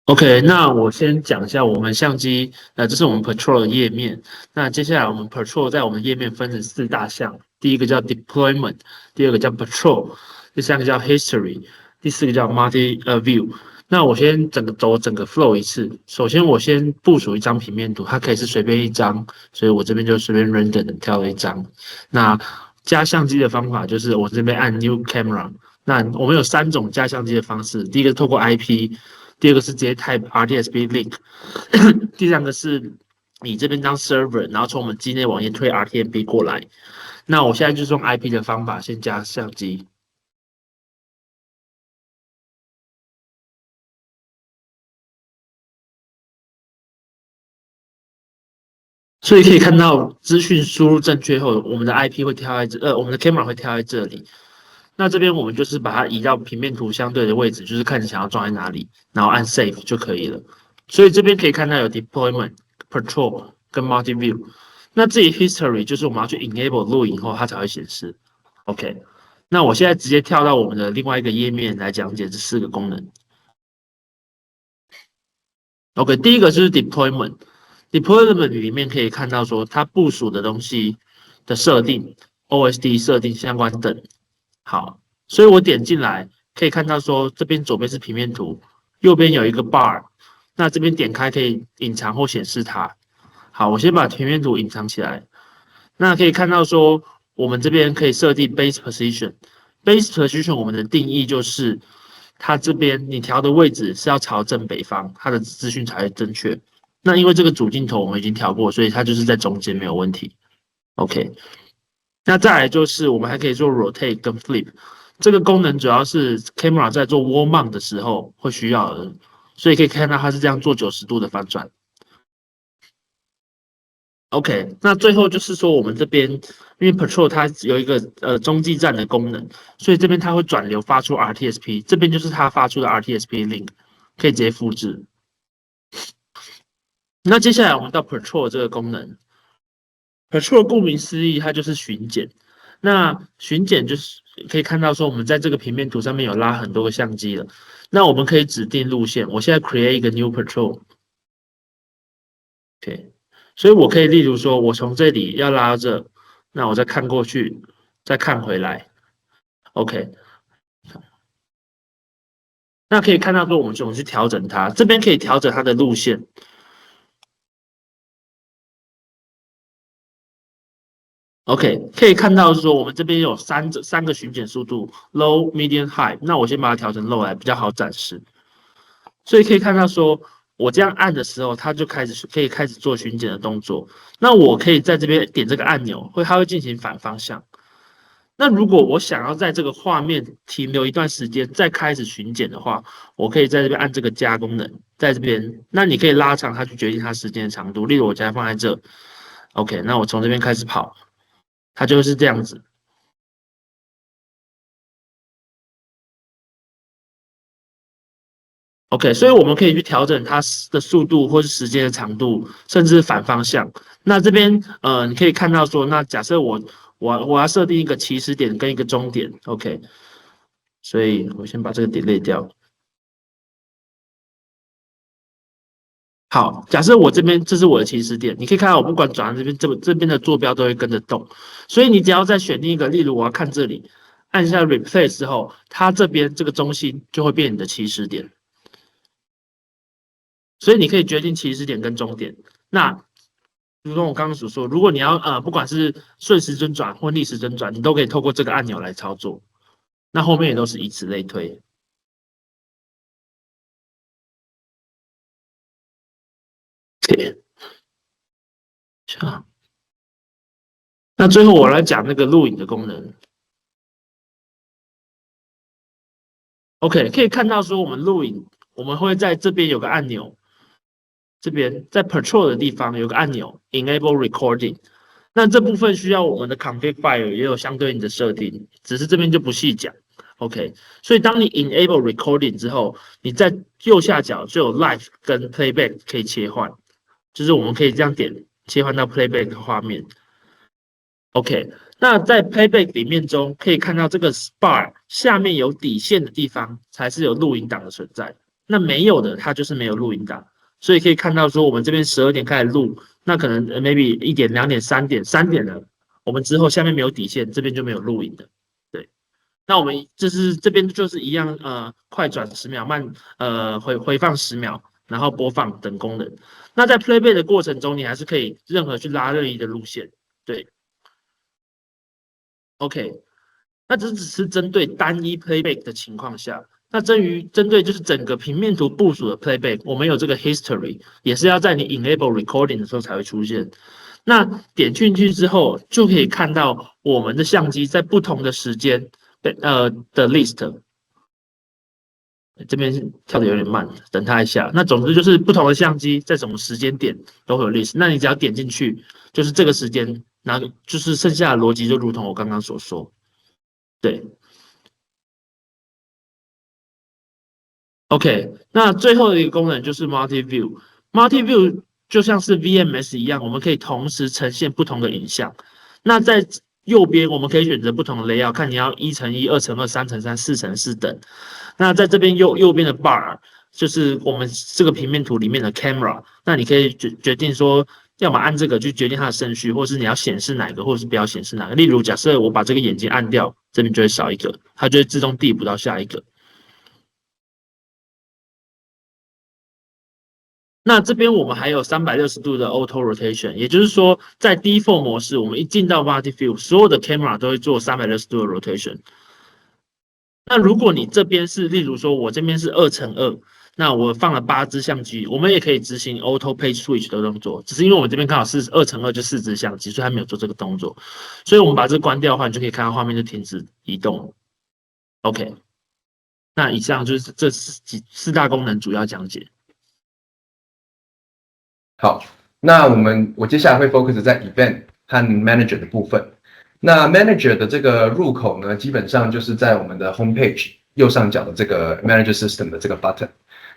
OK，那我先讲一下我们相机，这是我们 Patrol 的页面。那接下来我们 Patrol 在我们页面分成四大项，第一个叫 Deployment，第二个叫 Patrol，第三个叫 History，第四个叫 Multi View。那我先走整个 flow 一次。首先我先部署一张平面图，它可以是随便一张，所以我这边就随便 random 的挑了一张。那加相机的方法就是我这边按 New Camera。那我们有三种加相机的方式，第一个是透过 IP。第二个是直接 type RTSP link，第三个是你这边当 server，然后从我们机内网页推 RTMP 过来。那我现在就是用 IP 的方法先加相机，所以可以看到资讯输入正确后，我们的 IP 会跳在我们的 camera 会跳在这里。那这边我们就是把它移到平面图相对的位置，就是看你想要装在哪里，然后按 Save 就可以了。所以这边可以看到有 Deployment、Patrol 跟 Multi View。那至于 History 就是我们要去 Enable 录影后它才会显示。OK，那我现在直接跳到我们的另外一个页面来讲解这四个功能。OK，第一个就是 Deployment。Deployment 里面可以看到说它部署的东西的设定、OSD 设定相关等。好，所以我点进来可以看到说，这边左边是平面图，右边有一个 bar，那这边点开可以隐藏或显示它。好，我先把平面图隐藏起来。那可以看到说，我们这边可以设定 base position。base position 我们的定义就是它这边你调的位置是要朝正北方，它的资讯才会正确。那因为这个主镜头我们已经调过，所以它就是在中间没有问题。OK，那再来就是我们还可以做 rotate 跟 flip，这个功能主要是 camera 在做 wall mount 的时候会需要的，所以可以看到它是这样做90度的翻转。OK，那最后就是说我们这边因为 Patrol 它有一个中继站的功能，所以这边它会转流发出 RTSP，这边就是它发出的 RTSP link，可以直接复制。那接下来我们到 Patrol 这个功能，Patrol 顾名思义它就是巡检。那巡检就是可以看到说我们在这个平面图上面有拉很多个相机了，那我们可以指定路线。我现在 create 一个 new Patrol，OK，所以我可以例如说我从这里要拉这，那我再看过去，再看回来。OK，那可以看到说我们怎么去调整它，这边可以调整它的路线。OK，可以看到说我们这边有三个巡检速度，low、medium、high。那我先把它调成 low 来比较好展示。所以可以看到说，我这样按的时候，它就可以开始做巡检的动作。那我可以在这边点这个按钮，它会进行反方向。那如果我想要在这个画面停留一段时间，再开始巡检的话，我可以在这边按这个加功能，在这边，那你可以拉长它去决定它时间的长度。例如我将它放在这，OK，那我从这边开始跑，它就是这样子。OK，所以我们可以去调整它的速度或是时间的长度，甚至反方向。那这边你可以看到说，那假设我要设定一个起始点跟一个终点，OK，所以我先把这个点列掉。好，假设我这边这是我的起始点，你可以看到我不管转到这边，这边的坐标都会跟着动。所以你只要再选定一个，例如我要看这里，按下 Replace 之后，它这边这个中心就会变你的起始点。所以你可以决定起始点跟终点。那如同我刚刚所说，如果你要不管是顺时针转或逆时针转，你都可以透过这个按钮来操作。那后面也都是以此类推。那最后我来讲那个录影的功能。OK，可以看到说我们录影，我们会在这边有个按钮，这边在 Patrol 的地方有个按钮 Enable Recording。那这部分需要我们的 config file 也有相对应的设定，只是这边就不细讲。OK，所以当你 enable recording 之后，你在右下角就有 live 跟 playback 可以切换，就是我们可以这样点切换到 playback 的画面。OK，那在 playback 里面中可以看到这个 bar 下面有底线的地方才是有录影档的存在。那没有的它就是没有录音档。所以可以看到说，我们这边12点开始录，那可能maybe 1点、2点、3点了，我们之后下面没有底线，这边就没有录影的。对，那我们就是这边就是一样，快转10秒，回放10秒，然后播放等功能。那在 playback 的过程中，你还是可以任何去拉任意的路线。对，OK，那这只是针对单一 playback 的情况下。那针对就是整个平面图部署的 playback，我们有这个 history，也是要在你 enable recording 的时候才会出现。那点进去之后，就可以看到我们的相机在不同的时间的 list。这边跳的有点慢，等它一下。那总之就是不同的相机在什么时间点都会有 list，那你只要点进去，就是这个时间，然后就是剩下的逻辑就如同我刚刚所说。对，OK，那最后的一个功能就是 Multi View。Multi View 就像是 VMS 一样，我们可以同时呈现不同的影像。那在右边我们可以选择不同的 layout，看你要1×1、2×2、3×3、4×4等。那在这边右边的 bar 就是我们这个平面图里面的 camera，那你可以决定说，要么按这个去决定它的顺序，或是你要显示哪个，或者是不要显示哪个。例如，假设我把这个眼睛按掉，这边就会少一个，它就会自动递补到下一个。那这边我们还有360度的 auto rotation，也就是说，在 default 模式，我们一进到 Multi View，所有的 camera 都会做360度的 rotation。那如果你这边是，例如说我这边是2×2，那我放了8支相机，我们也可以执行 auto page switch 的动作，只是因为我们这边刚好是2×2就4支相机，所以还没有做这个动作。所以我们把这关掉的话，你就可以看到画面就停止移动。OK，那以上就是这四大功能主要讲解。好，那我接下来会 focus 在 event 和 manager 的部分。那 manager 的这个入口呢，基本上就是在我们的 homepage 右上角的这个 manager system 的这个 button。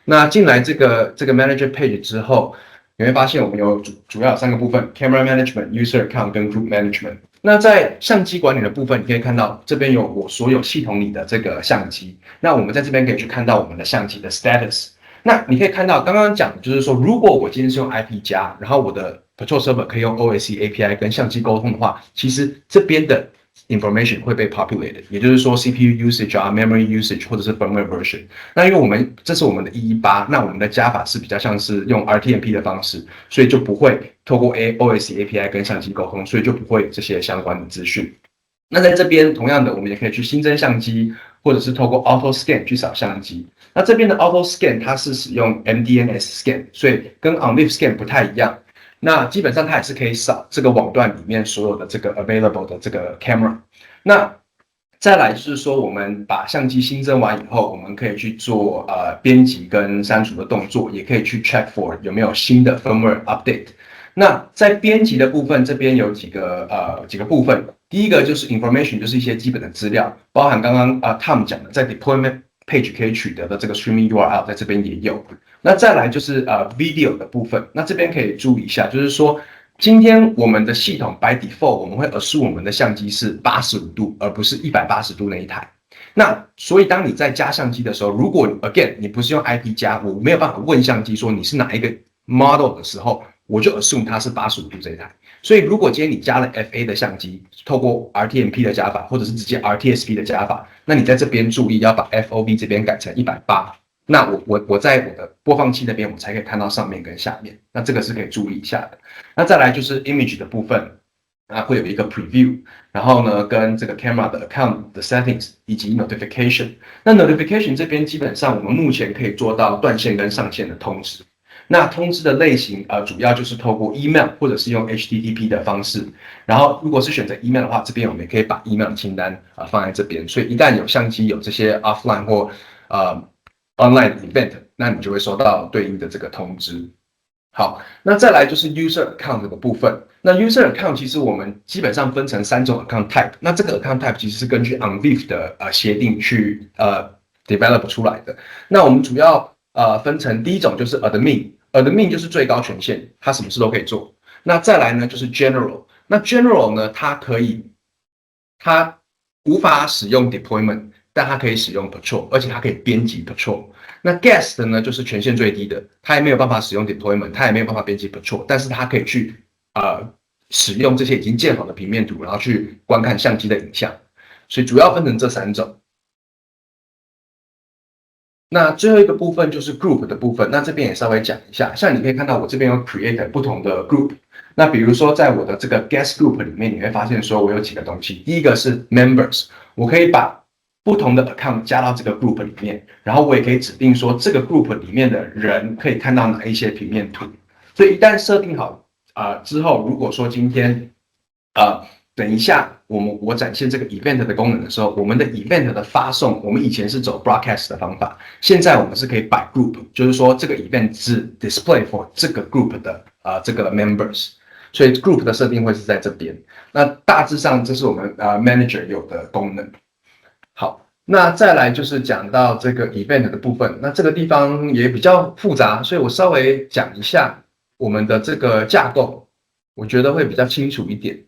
那进来这个 manager page 之后，你会发现我们有主要有3个部分 ：camera management、user account 跟 group management。那在相机管理的部分，你可以看到这边有我所有系统里的这个相机。那我们在这边可以去看到我们的相机的 status。那你可以看到刚刚讲的就是说，如果我今天是用 IP 加，然后我的 Patrol Server 可以用 OSC API 跟相机沟通的话，其实这边的 information 会被 populated， 也就是说 CPU usage 啊、memory usage 或者是 firmware version。那因为这是我们的118，那我们的加法是比较像是用 RTMP 的方式，所以就不会透过 OSC API 跟相机沟通，所以就不会这些相关的资讯。那在这边同样的，我们也可以去新增相机，或者是透过 Auto Scan 去扫相机。那这边的 Auto Scan 它是使用 MDNS Scan， 所以跟 OnLive Scan 不太一样。那基本上它也是可以扫这个网段里面所有的这个 available 的这个 camera。那再来就是说，我们把相机新增完以后，我们可以去做编辑跟删除的动作，也可以去 check for 有没有新的 firmware update。那在编辑的部分，这边有几个部分。第一个就是 information， 就是一些基本的资料，包含刚刚Tom 讲的，在 deployment page 可以取得的这个 streaming URL， 在这边也有。那再来就是video 的部分，那这边可以注意一下，就是说今天我们的系统 by default 我们会 assume 我们的相机是85度，而不是180度那一台。那所以当你在加相机的时候，如果 again 你不是用 IP 加，我没有办法问相机说你是哪一个 model 的时候，我就 assume 它是85度这一台。所以如果今天你加了 FA 的相机，透过 RTMP 的加法，或者是直接 RTSP 的加法，那你在这边注意要把 FOV 这边改成180。那我在我的播放器那边，我才可以看到上面跟下面。那这个是可以注意一下的。那再来就是 image 的部分，会有一个 preview， 然后呢跟这个 camera 的 account 的 settings 以及 notification。那 notification 这边基本上我们目前可以做到断线跟上线的通知。那通知的类型主要就是透过 email 或者是用 HTTP 的方式。然后如果是选择 email 的话，这边我们也可以把 email 清单放在这边。所以一旦有相机有这些 offline 或online event， 那你就会收到对应的这个通知。好，那再来就是 user account 的部分。那 user account 其实我们基本上分成3种 account type。那这个 account type 其实是根据 OnLive 的协定去develop 出来的。那我们主要分成第一种就是 admin 就是最高权限，它什么事都可以做。那再来呢就是 general， 那 general 呢它无法使用 deployment，但它可以使用 patrol， 而且它可以编辑 patrol。那 guest 呢，就是权限最低的，它也没有办法使用 deployment， 它也没有办法编辑 patrol， 但是它可以去使用这些已经建好的平面图，然后去观看相机的影像。所以主要分成这3种。那最后一个部分就是 group 的部分，那这边也稍微讲一下，像你可以看到我这边有 create 不同的 group， 那比如说在我的这个 guest group 里面，你会发现说我有几个东西，第一个是 members， 我可以把不同的 account 加到这个 group 里面，然后我也可以指定说这个 group 里面的人可以看到哪一些平面图，所以一旦设定好之后，如果说今天等一下我展现这个 event 的功能的时候，我们的 event 的发送，我们以前是走 broadcast 的方法，现在我们是可以摆 group， 就是说这个 event 是 display for 这个 group 的这个 members， 所以 group 的设定会是在这边。那大致上这是我们manager 有的功能。好，那再来就是讲到这个 event 的部分，那这个地方也比较复杂，所以我稍微讲一下我们的这个架构，我觉得会比较清楚一点。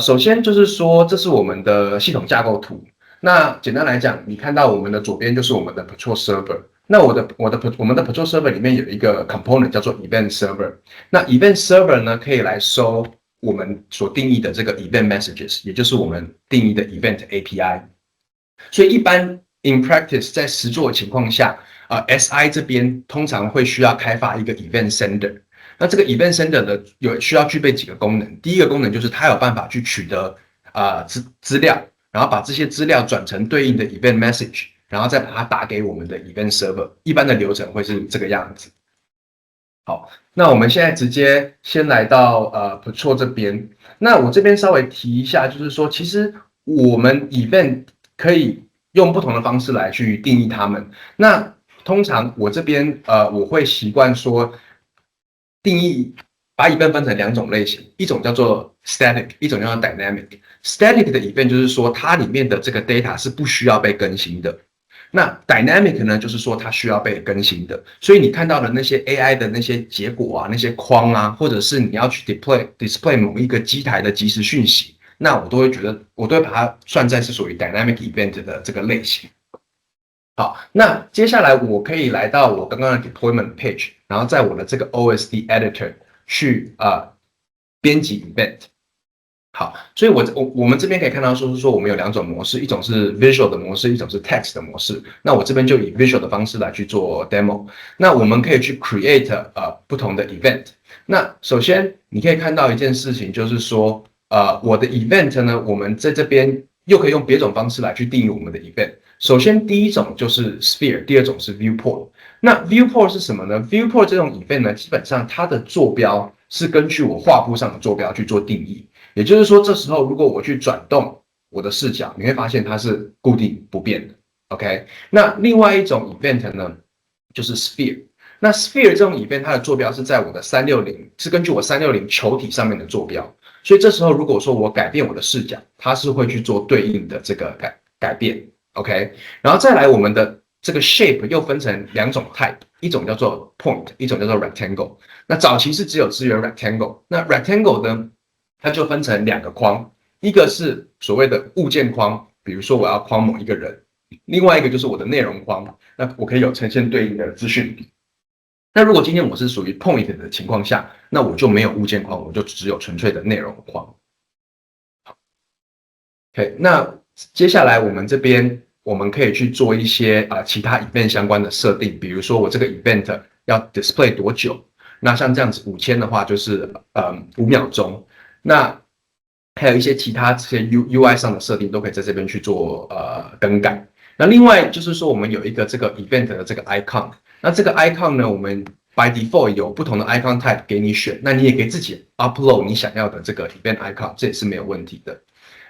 首先就是说，这是我们的系统架构图。那简单来讲，你看到我们的左边就是我们的 Patrol Server。那我们的 Patrol Server 里面有一个 component 叫做 Event Server。那 Event Server 呢，可以来收我们所定义的这个 Event Messages， 也就是我们定义的 Event API。所以一般 in practice 在实作的情况下，SI 这边通常会需要开发一个 Event Sender。那这个 Event Sender 的需要具备几个功能，第一个功能就是它有办法去取得资料，然后把这些资料转成对应的 Event Message， 然后再把它打给我们的 Event Server。一般的流程会是这个样子。好，那我们现在直接先来到Patrol 这边。那我这边稍微提一下，就是说其实我们 Event 可以用不同的方式来去定义它们。那通常我这边我会习惯说，定义把 event 分成2种类型，一种叫做 static， 一种叫做 dynamic。static 的 event 就是说它里面的这个 data 是不需要被更新的。那 dynamic 呢，就是说它需要被更新的。所以你看到的那些 AI 的那些结果啊，那些框啊，或者是你要去 display 某一个机台的即时讯息，那我都会把它算在是属于 dynamic event 的这个类型。好，那接下来我可以来到我刚刚的 deployment page， 然后在我的这个 OSD editor 去编辑 event。好，所以我们这边可以看到说我们有2种模式，一种是 visual 的模式，一种是 text 的模式。那我这边就以 visual 的方式来去做 demo。那我们可以去 create 不同的 event。那首先你可以看到一件事情，就是说我的 event 呢，我们在这边又可以用别种方式来去定义我们的 event。首先，第一种就是 sphere， 第二种是 viewport。那 viewport 是什么呢 ？viewport 这种 event 呢，基本上它的坐标是根据我画布上的坐标去做定义。也就是说，这时候如果我去转动我的视角，你会发现它是固定不变的。OK， 那另外一种 event 呢，就是 sphere。那 sphere 这种 event 它的坐标是在我的360，是根据我360球体上面的坐标。所以这时候如果说我改变我的视角，它是会去做对应的这个改变。OK， 然后再来我们的这个 shape 又分成2种 type， 一种叫做 point， 一种叫做 rectangle。那早期是只有支援 rectangle， 那 rectangle 呢，它就分成2个框，一个是所谓的物件框，比如说我要框某一个人，另外一个就是我的内容框，那我可以有呈现对应的资讯。那如果今天我是属于 point 的情况下，那我就没有物件框，我就只有纯粹的内容框。OK， 那接下来我们这边我们可以去做一些其他 event 相关的设定，比如说我这个 event 要 display 多久，那像这样子5000的话就是5秒钟，那还有一些其他这些 UI 上的设定都可以在这边去做更改。那另外就是说我们有一个这个 event 的这个 icon， 那这个 icon 呢，我们 by default 有不同的 icon type 给你选，那你也可以自己 upload 你想要的这个 event icon， 这也是没有问题的。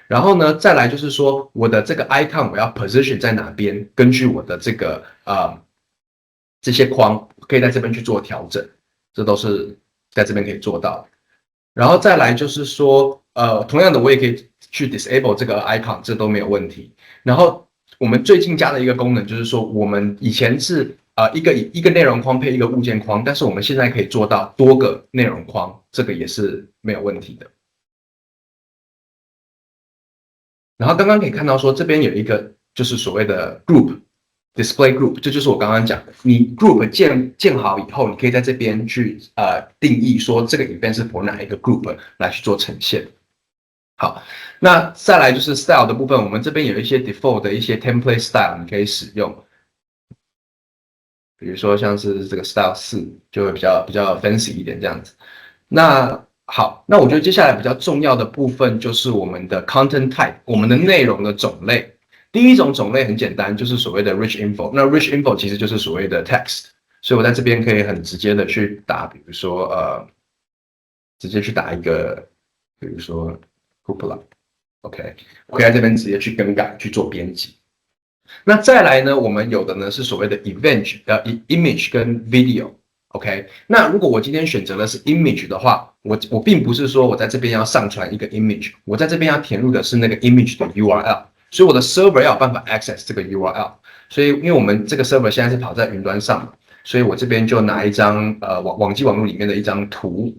然后呢，再来就是说我的这个 icon 我要 position 在哪边，根据我的这个这些框可以在这边去做调整，这都是在这边可以做到。然后再来就是说同样的我也可以去 disable 这个 icon， 这都没有问题。然后我们最近加的一个功能就是说，我们以前是一个内容框配一个物件框，但是我们现在可以做到多个内容框，这个也是没有问题的。然后刚刚可以看到说这边有一个就是所谓的 group display group， 这就是我刚刚讲的，你 group 建好以后，你可以在这边去定义说这个 event 是 for 哪一个 group 来去做呈现。好，那再来就是 style 的部分，我们这边有一些 default 的一些 template style 你可以使用，比如说像是这个 style 4就会比较 fancy 一点这样子。那好，那我觉得接下来比较重要的部分就是我们的 content type， 我们的内容的种类。第一种种类很简单，就是所谓的 rich info。那 rich info 其实就是所谓的 text， 所以我在这边可以很直接的去打，比如说直接去打一个，比如说 cupola，OK， 我可以在这边直接去更改去做编辑。那再来呢，我们有的呢是所谓的 image 跟 video。OK， 那如果我今天选择的是 image 的话，我并不是说我在这边要上传一个 image， 我在这边要填入的是那个 image 的 URL， 所以我的 server 要有办法 access 这个 URL。所以因为我们这个 server 现在是跑在云端上，所以我这边就拿一张网际网络里面的一张图，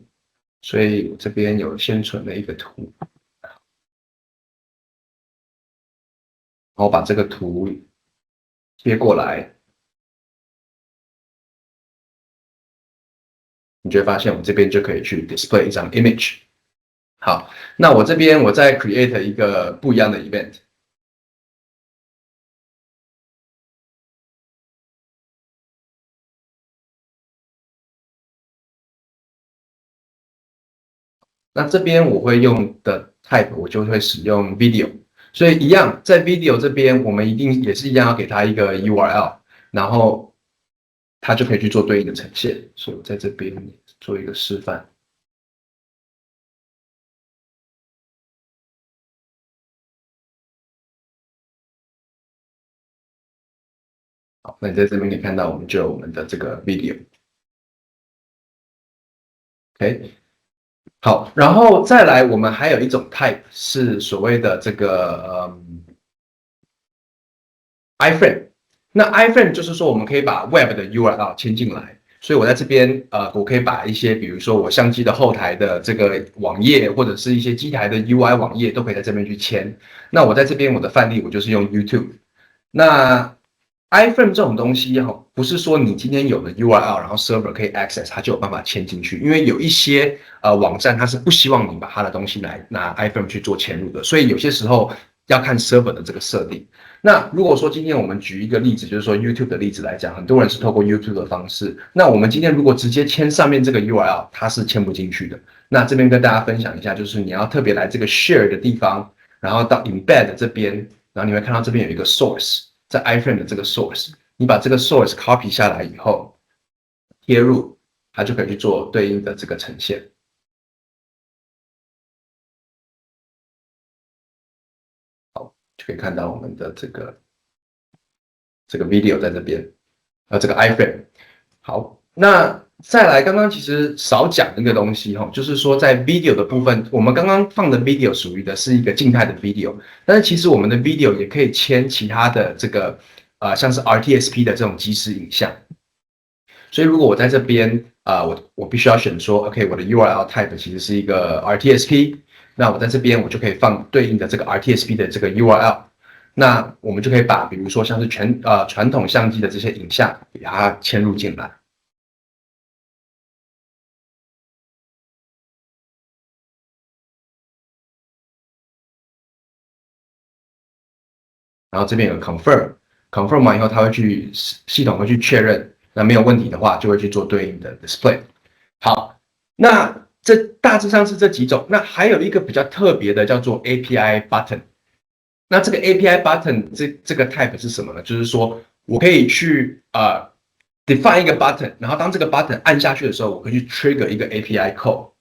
所以我这边有先存的一个图，然后把这个图贴过来。你就会发现我这边就可以去 display 一张 image。好，那我这边我再 create 一个不一样的 event。那这边我会用的 type 我就会使用 video，所以一样在 video 这边我们一定也是一样要给它一个 URL， 然后它就可以去做对应的呈现。所以我在这边做一个示范。好，那你在这边可以看到我们就有我们的这个 video。OK，好，然后再来，我们还有一种 type 是所谓的这个iframe。那 iframe 就是说，我们可以把 web 的 URL 牵进来，所以我在这边我可以把一些，比如说我相机的后台的这个网页，或者是一些机台的 UI 网页，都可以在这边去牵。那我在这边我的范例我就是用 YouTube。那 iframe 这种东西哈，不是说你今天有了 URL， 然后 server 可以 access， 它就有办法牵进去，因为有一些网站它是不希望你把它的东西来拿 iframe 去做嵌入的，所以有些时候要看 server 的这个设定。那如果说今天我们举一个例子，就是说 YouTube 的例子来讲，很多人是透过 YouTube 的方式，那我们今天如果直接签上面这个 URL， 它是签不进去的。那这边跟大家分享一下，就是你要特别来这个 share 的地方，然后到 embed 这边，然后你会看到这边有一个 source， 在 iframe 的这个 source， 你把这个 source copy 下来以后贴入，它就可以去做对应的这个呈现。就可以看到我们的这个 video 在这边，这个 iframe。好，那再来，刚刚其实少讲一个东西哈，就是说在 video 的部分，我们刚刚放的 video 属于的是一个静态的 video， 但是其实我们的 video 也可以牵其他的这个像是 RTSP 的这种即时影像。所以如果我在这边我必须要选说 ，OK， 我的 URL type 其实是一个 RTSP， 那我在这边我就可以放对应的这个 RTSP 的这个 URL。那我们就可以把比如说像是传统相机的这些影像给它嵌入进来。然后这边有 confirm 完以后，它会去系统会去确认，那没有问题的话，就会去做对应的 display。好，那这大致上是这几种，那还有一个比较特别的叫做 API button。那这个 API button 这个 type 是什么呢？就是说我可以去define 一个 button， 然后当这个 button 按下去的时候，我可以去 trigger 一个 API code。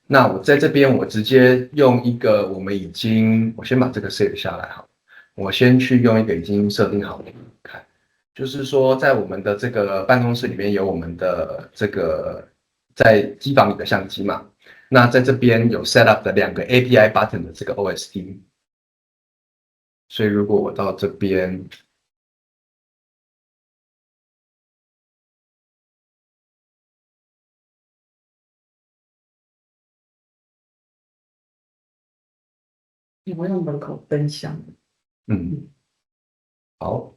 那我在这边我直接用一个我先把这个 save 下来好。我先去用一个已经设定好的看，就是说在我们的这个办公室里面有我们的这个在机房里的相机嘛，那在这边有 set up 的2个 API button 的这个 OSD， 所以如果我到这边，你会用门口分享。嗯，好，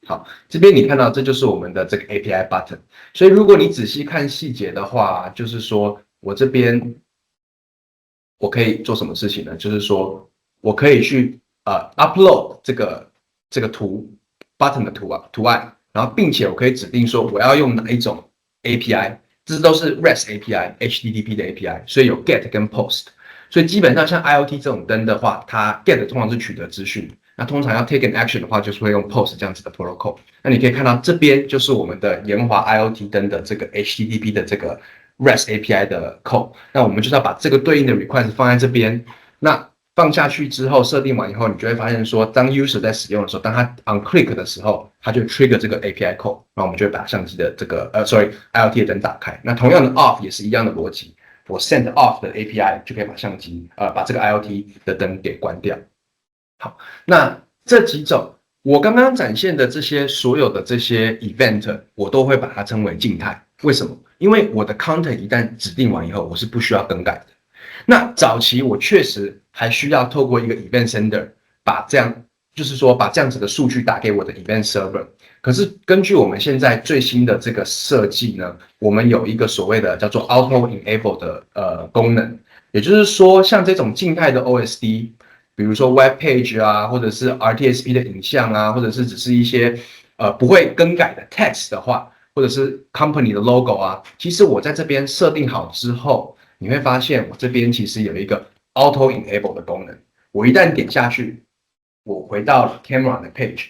好，这边你看到这就是我们的这个 API button。所以如果你仔细看细节的话，就是说我这边我可以做什么事情呢？就是说我可以去upload 这个button 的图案，然后并且我可以指定说我要用哪一种 API，这都是 REST API、HTTP 的 API，所以有 GET 跟 POST。所以基本上像 IoT 这种灯的话，它 GET 通常是取得资讯，那通常要 take an action 的话，就是会用 POST 这样子的 protocol。那你可以看到这边就是我们的研华 IoT 灯的这个 HTTP 的这个 REST API 的 code。那我们就是要把这个对应的 request 放在这边。那放下去之后，设定完以后，你就会发现说，当 user 在使用的时候，当他 on click 的时候，他就 trigger 这个 API code，然后我们就会把相机的这个IoT 的灯打开。那同样的 off 也是一样的逻辑，我 send off 的 API 就可以把相机把这个 IoT 的灯给关掉。好，那这几种我刚刚展现的这些所有的这些 event， 我都会把它称为静态。为什么？因为我的 content 一旦指定完以后，我是不需要更改的。那早期我确实还需要透过一个 event sender 把这样，就是说把这样子的数据打给我的 event server。可是根据我们现在最新的这个设计呢，我们有一个所谓的叫做 auto enable 的功能，也就是说像这种静态的 OSD，比如说 web page 啊，或者是 RTSP 的影像啊，或者是只是一些不会更改的 text 的话，或者是 company 的 logo 啊，其实我在这边设定好之后，你会发现我这边其实有一个 auto enable 的功能。我一旦点下去，我回到 camera 的 page，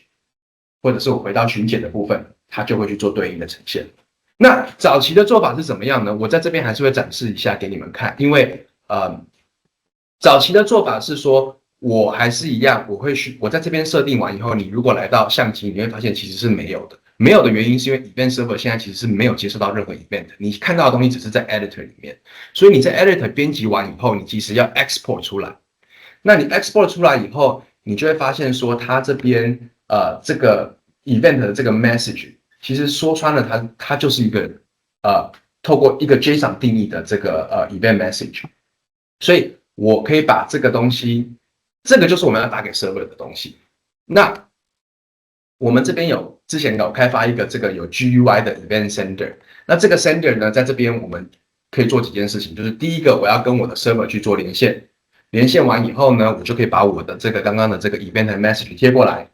或者是我回到群解的部分，它就会去做对应的呈现。那早期的做法是怎么样呢？我在这边还是会展示一下给你们看，因为早期的做法是说，我还是一样，我在这边设定完以后，你如果来到相机，你会发现其实是没有的。没有的原因是因为 Event Server 现在其实是没有接收到任何 Event， 你看到的东西只是在 Editor 里面，所以你在 Editor 编辑完以后，你其实要 Export 出来。那你 Export 出来以后，你就会发现说，它这边这个 Event 的这个 Message， 其实说穿了它就是一个透过一个 JSON 定义的这个Event Message， 所以我可以把这个东西，这个就是我们要打给 Server 的东西。那我们这边之前有开发一个这个有 GUI 的 Event Sender， 那这个 Sender 呢，在这边我们可以做几件事情，就是第一个，我要跟我的 Server 去做连线，连线完以后呢，我就可以把我的这个刚刚的这个 Event Message 贴过来，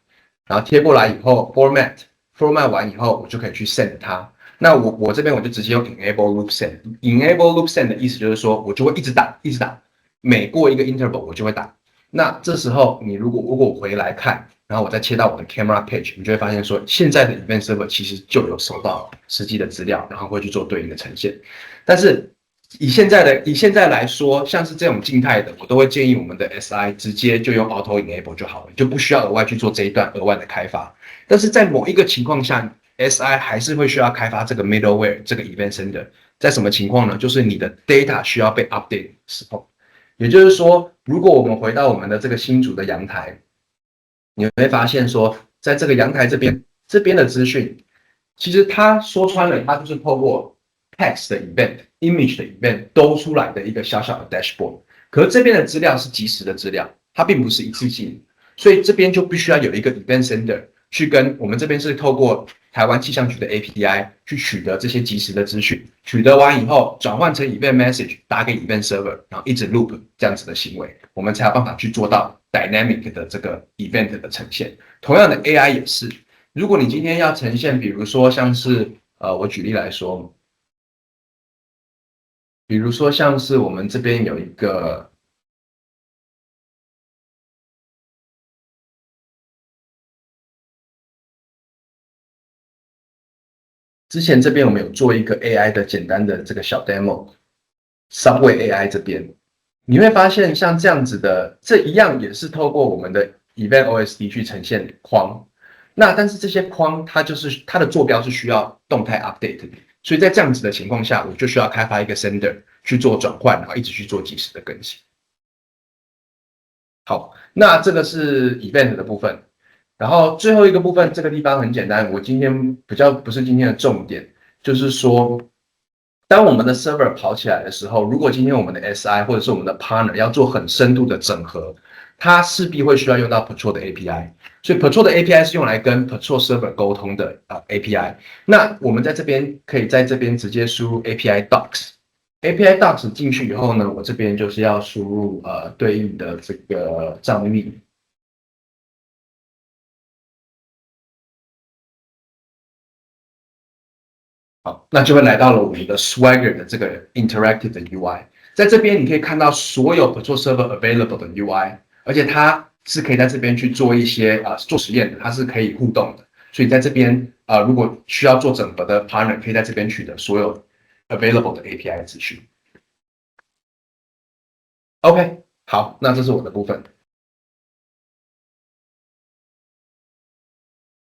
然后贴过来以后 format 完以后，我就可以去 send 它。那我这边我就直接用 enable loop send。enable loop send 的意思就是说，我就会一直打，一直打，每过一个 interval 我就会打。那这时候你如果我回来看，然后我再切到我的 camera page， 你就会发现说，现在的 event server 其实就有收到实际的资料，然后会去做对应的呈现。但是以现在来说，像是这种静态的，我都会建议我们的 SI 直接就用 auto enable 就好了，就不需要额外去做这一段额外的开发。但是在某一个情况下，SI 还是会需要开发这个 middleware 这个 event sender。在什么情况呢？就是你的 data 需要被 update 的时候。也就是说，如果我们回到我们的这个新竹的阳台，你会发现说，在这个阳台这边的资讯，其实它说穿了，它就是透过 text 的 event、image 的 event 都出来的一个小小的 dashboard。可是这边的资料是即时的资料，它并不是一次性，所以这边就必须要有一个 event sender 去跟我们这边是透过台湾气象局的 API 去取得这些即时的资讯，取得完以后转换成 event message 打给 event server， 然后一直 loop 这样子的行为，我们才有办法去做到 dynamic 的这个 event 的呈现。同样的 AI 也是，如果你今天要呈现，比如说像是我举例来说，比如说像是我们这边有一个。之前这边我们有做一个 AI 的简单的这个小 demo，Subway AI 这边，你会发现像这样子的，这一样也是透过我们的 Event OSD 去呈现框。那但是这些框它的坐标是需要动态 update 的，所以在这样子的情况下，我就需要开发一个 sender 去做转换，然后一直去做即时的更新。好，那这个是 Event 的部分。然后最后一个部分，这个地方很简单，我今天比较不是今天的重点，就是说当我们的 server 跑起来的时候，如果今天我们的 SI 或者是我们的 partner 要做很深度的整合，它势必会需要用到 Patrol 的 API。所以 Patrol 的 API 是用来跟 Patrol server 沟通的API。那我们在这边可以在这边直接输入 API docs。API docs 进去以后呢，我这边就是要输入对应的这个账密。好，那就会来到了我们的 Swagger 的这个 interactive 的 UI。在这边你可以看到所有 Patrol server available 的 UI，而且它是可以在这边去做一些做实验的，它是可以互动的。所以在这边如果需要做整合的 partner，可以在这边取得所有 available 的 API 资讯。OK， 好，那这是我的部分。